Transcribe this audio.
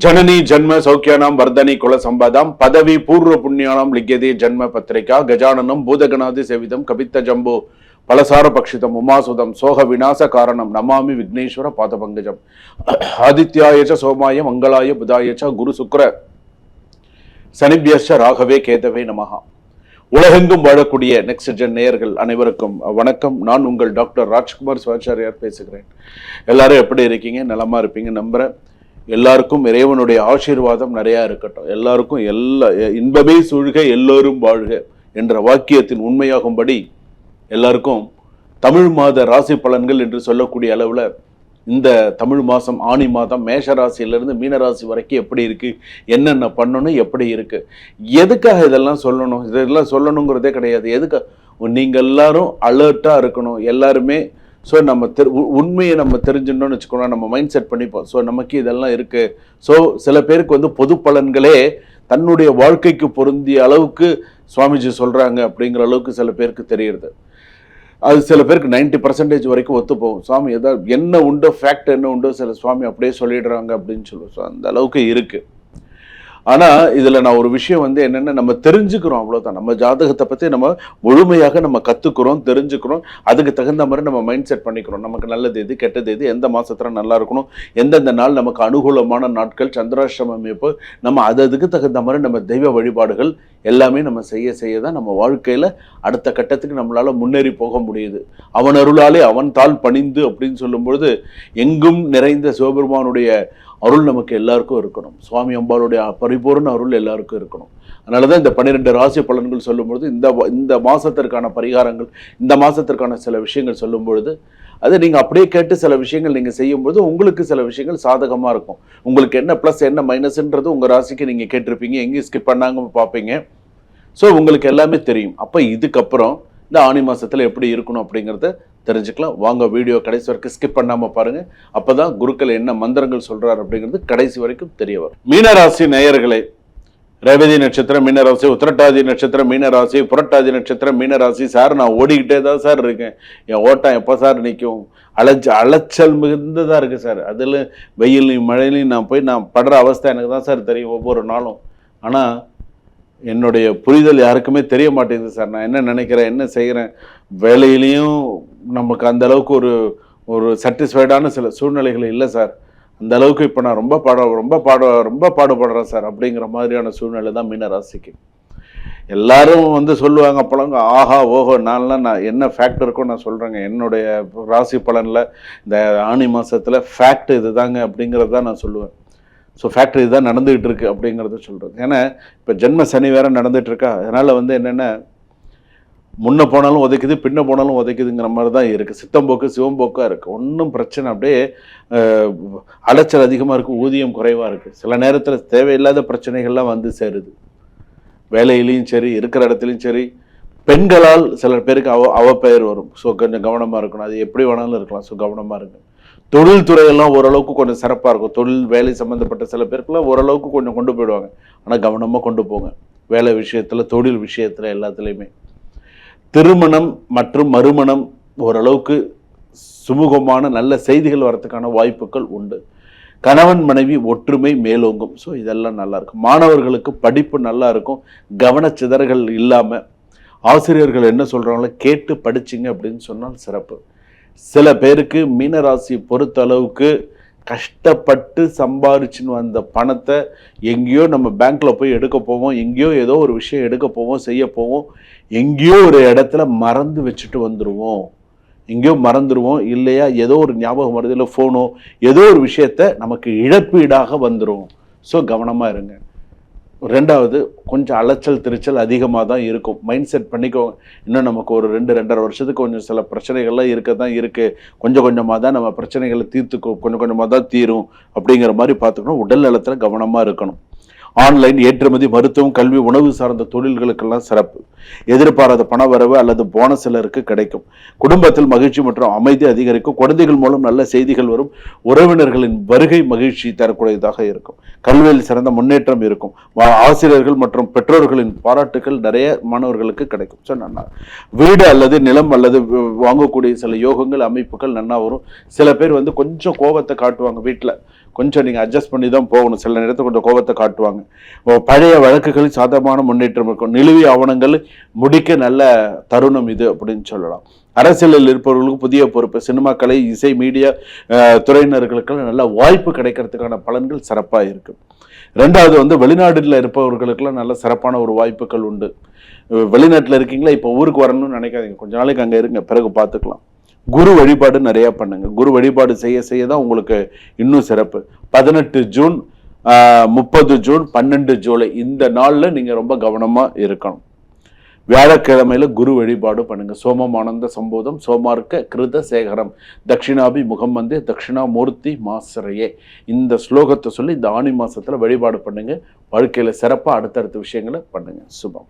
जननी जन्म सौख्यानां वर्धनी कुल संपदां पदवी पूर्व पुण्यानां लिख्यते जन्म पत्रिका गजाननं भूतगणादि सेवितं कवित्त जम्बो फलसार पक्षितम उमासुदम सोह विनाश कारणम नमामि विघ्नेश्वर पादपंकजम आदित्याय च सोमाय मंगलाय बुधाय च गुरु शुक्र சனிபியஸ்ச ராகவே கேதவே நமஹா. உலகெங்கும் வாழக்கூடிய நெக்ஸ்ட் ஜென் நேயர்கள் அனைவருக்கும் வணக்கம். நான் உங்கள் டாக்டர் ராஜ்குமார் சிவாச்சாரியார் பேசுகிறேன். எல்லாரும் எப்படி இருக்கீங்க? நலமா இருப்பீங்க நம்புறேன். எல்லாருக்கும் இறைவனுடைய ஆசீர்வாதம் நிறைய இருக்கட்டும். எல்லாருக்கும் இன்பமே சூழ்க எல்லோரும் வாழ்க என்ற வாக்கியத்தின் உண்மையாகும்படி எல்லாருக்கும் தமிழ் மாத ராசி பலன்கள் என்று சொல்லக்கூடிய அளவில் இந்த தமிழ் மாதம் ஆணி மாதம் மேஷ ராசியிலிருந்து மீனராசி வரைக்கும் எப்படி இருக்குது, என்னென்ன பண்ணணும், எப்படி இருக்குது, எதுக்காக இதெல்லாம் சொல்லணும், இதெல்லாம் சொல்லணுங்கிறதே கிடையாது. எதுக்காக நீங்கள் எல்லாரும் அலர்ட்டாக இருக்கணும் எல்லாருமே. ஸோ நம்ம உண்மையை நம்ம தெரிஞ்சுட்டோம்னு வச்சுக்கோங்க, நம்ம மைண்ட் செட் பண்ணிப்போம். ஸோ நமக்கு இதெல்லாம் இருக்குது. ஸோ சில பேருக்கு வந்து பொது பலன்களே தன்னுடைய வாழ்க்கைக்கு பொருந்திய அளவுக்கு சுவாமிஜி சொல்கிறாங்க அப்படிங்கிற அளவுக்கு சில பேருக்கு தெரியுது. அது சில பேருக்கு 90% வரைக்கும் ஒத்து போகும். சுவாமி ஏதாவது என்ன உண்டோ, ஃபேக்ட் என்ன உண்டோ சில சுவாமி அப்படியே சொல்லிடுறாங்க அப்படின்னு சொல்லுவோம். ஸோ அந்த அளவுக்கு இருக்குது. ஆனால் இதில் நான் ஒரு விஷயம் வந்து என்னென்னா, நம்ம தெரிஞ்சுக்கிறோம், அவ்வளோதான். நம்ம ஜாதகத்தை பற்றி நம்ம முழுமையாக நம்ம கற்றுக்குறோம், தெரிஞ்சுக்கிறோம். அதுக்கு தகுந்த மாதிரி நம்ம மைண்ட் செட் பண்ணிக்கிறோம். நமக்கு நல்லது எது, கெட்டது எது, எந்த மாதத்தில் நல்லா இருக்கணும், எந்தெந்த நாள் நமக்கு அனுகூலமான நாட்கள், சந்திராஷ்டிரம அமைப்பு, நம்ம அதுக்கு தகுந்த மாதிரி நம்ம தெய்வ வழிபாடுகள் எல்லாமே நம்ம செய்ய தான் நம்ம வாழ்க்கையில் அடுத்த கட்டத்துக்கு நம்மளால் முன்னேறி போக முடியுது. அவன் அருளாலே அவன் தாள் பணிந்து அப்படின்னு சொல்லும்பொழுது எங்கும் நிறைந்த சிவபெருமானுடைய அருள் நமக்கு எல்லாருக்கும் இருக்கணும். சுவாமி அம்பாளுடைய பரிபூர்ண அருள் எல்லாருக்கும் இருக்கணும். அதனால தான் இந்த 12 ராசி பலன்கள் சொல்லும்பொழுது இந்த மாதத்திற்கான பரிகாரங்கள், இந்த மாதத்திற்கான சில விஷயங்கள் சொல்லும்பொழுது அதை நீங்கள் அப்படியே கேட்டு சில விஷயங்கள் நீங்கள் செய்யும்போது உங்களுக்கு சில விஷயங்கள் சாதகமாக இருக்கும். உங்களுக்கு என்ன ப்ளஸ் என்ன மைனஸ்ன்றது உங்கள் ராசிக்கு நீங்கள் கேட்டிருப்பீங்க, எங்கேயும் ஸ்கிப் பண்ணாங்க பார்ப்பீங்க. ஸோ உங்களுக்கு எல்லாமே தெரியும். அப்போ இதுக்கப்புறம் இந்த ஆணி மாதத்தில் எப்படி இருக்கணும் அப்படிங்கிறத தெரிஞ்சுக்கலாம். வாங்க வீடியோ கடைசி வரைக்கும் ஸ்கிப் பண்ணாமல் பாருங்கள். அப்போ தான் குருக்கள் என்ன மந்திரங்கள் சொல்கிறார் அப்படிங்கிறது கடைசி வரைக்கும் தெரிய வரும். மீனராசி நேயர்களே, ரேவதி நட்சத்திரம் மீனராசி, உத்திரட்டாதி நட்சத்திரம் மீனராசி, புரட்டாதி நட்சத்திரம் மீனராசி. சார் நான் ஓடிக்கிட்டே தான் சார் இருக்கேன், என் ஓட்டம் எப்போ சார் நிற்கும், அலைச்சல் மிகுந்ததாக இருக்குது சார். அதில் வெயிலையும் மழையிலையும் நான் படுற அவஸ்தை எனக்கு தான் சார் தெரியும் ஒவ்வொரு நாளும். ஆனால் என்னுடைய புரிதல் யாருக்குமே தெரிய மாட்டேங்குது சார். நான் என்ன நினைக்கிறேன், என்ன செய்கிறேன், வேலையிலையும் நமக்கு அந்த அளவுக்கு ஒரு சாட்டிஸ்ஃபைடான சில சூழ்நிலைகள் இல்லை சார். அந்த அளவுக்கு இப்போ நான் ரொம்ப பாடுபடுறேன் சார் அப்படிங்கிற மாதிரியான சூழ்நிலை தான் மீனராசிக்கு. எல்லாரும் வந்து சொல்லுவாங்க அப்போலாம் ஆஹா ஓஹோ. நான் என்ன ஃபேக்ட் இருக்கோ நான் சொல்கிறேங்க. என்னுடைய ராசி பலனில் இந்த ஆணி மாதத்தில் ஃபேக்ட் இது தாங்க அப்படிங்கிறது தான் நான் சொல்லுவேன். ஸோ ஃபேக்ட்ரி இதுதான் நடந்துகிட்டு இருக்கு அப்படிங்கிறத சொல்கிறது. ஏன்னா இப்போ ஜென்ம சனி வேறு நடந்துகிட்டு இருக்கா. அதனால் வந்து என்னென்ன முன்ன போனாலும் உதைக்குது, பின்ன போனாலும் உதைக்குதுங்கிற மாதிரி தான் இருக்குது. சித்தம்போக்கு சிவம்போக்காக இருக்குது. ஒன்றும் பிரச்சனை அப்படியே அலைச்சல் அதிகமாக இருக்குது, ஊதியம் குறைவாக இருக்குது. சில நேரத்தில் தேவையில்லாத பிரச்சனைகள்லாம் வந்து சேருது. வேலையிலையும் சரி, இருக்கிற இடத்துலையும் சரி. பெண்களால் சில பேருக்கு அவப்பெயர் வரும். ஸோ கொஞ்சம் கவனமாக இருக்கணும். அது எப்படி வேணாலும் இருக்கலாம். ஸோ கவனமாக இருக்கும். தொழில் துறையெல்லாம் ஓரளவுக்கு கொஞ்சம் சிறப்பாக இருக்கும். தொழில் வேலை சம்மந்தப்பட்ட சில பேருக்குலாம் ஓரளவுக்கு கொஞ்சம் கொண்டு போயிடுவாங்க. ஆனால் கவனமாக கொண்டு போங்க. வேலை விஷயத்தில், தொழில் விஷயத்தில், எல்லாத்துலேயுமே. திருமணம் மற்றும் மறுமணம் ஓரளவுக்கு சுமூகமான நல்ல செய்திகள் வரத்துக்கான வாய்ப்புகள் உண்டு. கணவன் மனைவி ஒற்றுமை மேலோங்கும். ஸோ இதெல்லாம் நல்லா இருக்கும். மாணவர்களுக்கு படிப்பு நல்லா இருக்கும். கவனச்சிதறல்கள் இல்லாமல் ஆசிரியர்கள் என்ன சொல்கிறாங்களோ கேட்டு படிச்சிங்க அப்படின்னு சொன்னால் சிறப்பு. சில பேருக்கு மீனராசி பொறுத்த அளவுக்கு கஷ்டப்பட்டு சம்பாரிச்சுன்னு வந்த பணத்தை எங்கேயோ நம்ம பேங்க்ல போய் எடுக்க போவோம், எங்கேயோ ஏதோ ஒரு விஷயம் எடுக்க போவோம், செய்ய போவோம், எங்கேயோ ஒரு இடத்துல மறந்து வச்சுட்டு வந்துடுவோம். எங்கேயோ மறந்துடுவோம், இல்லையா ஏதோ ஒரு ஞாபகம் வருது, இல்லை ஃபோனோ ஏதோ ஒரு விஷயத்த நமக்கு இழப்பீடாக வந்துடும். ஸோ கவனமாக இருங்க. ரெண்டாவது, கொஞ்சம் அலைச்சல் திருச்சல் அதிகமாக தான் இருக்கும். மைண்ட் செட் பண்ணிக்கோங்க. இன்னும் நமக்கு ஒரு 2-2.5 வருஷத்துக்கு கொஞ்சம் சில பிரச்சனைகள்லாம் இருக்க தான் இருக்குது. கொஞ்சம் கொஞ்சமாக தான் நம்ம பிரச்சனைகளை கொஞ்சம் கொஞ்சமாக தான் தீரும் அப்படிங்கிற மாதிரி பார்த்துக்கணும். உடல் நலத்தில் கவனமாக இருக்கணும். ஆன்லைன் ஏற்றுமதி, மருத்துவம், கல்வி, உணவு சார்ந்த தொழில்களுக்கெல்லாம் சிறப்பு. எதிர்பாராத பண வரவு அல்லது போனஸ் சிலருக்கு கிடைக்கும். குடும்பத்தில் மகிழ்ச்சி மற்றும் அமைதி அதிகரிக்கும். குழந்தைகள் மூலம் நல்ல செய்திகள் வரும். உறவினர்களின் வருகை மகிழ்ச்சி தரக்கூடியதாக இருக்கும். கல்வியில் சிறந்த முன்னேற்றம் இருக்கும். ஆசிரியர்கள் மற்றும் பெற்றோர்களின் பாராட்டுகள் நிறைய மாணவர்களுக்கு கிடைக்கும். ஸோ நன்னா வீடு அல்லது நிலம் அல்லது வாங்கக்கூடிய சில யோகங்கள் அமைப்புகள் நன்னா வரும். சில பேர் வந்து கொஞ்சம் கோபத்தை காட்டுவாங்க வீட்டில். கொஞ்சம் நீங்கள் அட்ஜஸ்ட் பண்ணி தான் போகணும். சில நேரத்தில் கொஞ்சம் கோபத்தை காட்டுவாங்க. பழைய வழக்குகளில் சாதகமான முன்னேற்றம் இருக்கும். நிலுவை ஆவணங்கள் முடிக்க நல்ல தருணம் இது அப்படின்னு சொல்லலாம். அரசியலில் இருப்பவர்களுக்கு புதிய பொறுப்பு, சினிமா, கலை, இசை, மீடியா துறையினர்களுக்கெல்லாம் நல்ல வாய்ப்பு கிடைக்கிறதுக்கான பலன்கள் சிறப்பாக இருக்கு. ரெண்டாவது வெளிநாடுல இருப்பவர்களுக்கெல்லாம் நல்ல சிறப்பான ஒரு வாய்ப்புகள் உண்டு. வெளிநாட்டில் இருக்கீங்களா, இப்போ ஊருக்கு வரணும்னு நினைக்காதீங்க, கொஞ்ச நாளைக்கு அங்கே இருங்க, பிறகு பார்த்துக்கலாம். குரு வழிபாடு நிறைய பண்ணுங்க. குரு வழிபாடு செய்ய செய்ய தான் உங்களுக்கு இன்னும் சிறப்பு. 18 ஜூன் 30 ஜூன் 12 ஜூலை இந்த நாளில் நீங்க ரொம்ப கவனமா இருக்கணும். வியாழக்கிழமையில குரு வழிபாடு பண்ணுங்க. சோமம் ஆனந்த சம்போதம் சோமார்க்க கிருத சேகரம் தட்சிணாபி முகமந்தே தட்சிணாமூர்த்தி மாசரையே இந்த ஸ்லோகத்தை சொல்லி இந்த ஆனி மாசத்துல வழிபாடு பண்ணுங்க. வாழ்க்கையில சிறப்பா அடுத்தடுத்த விஷயங்களை பண்ணுங்க. சுபம்.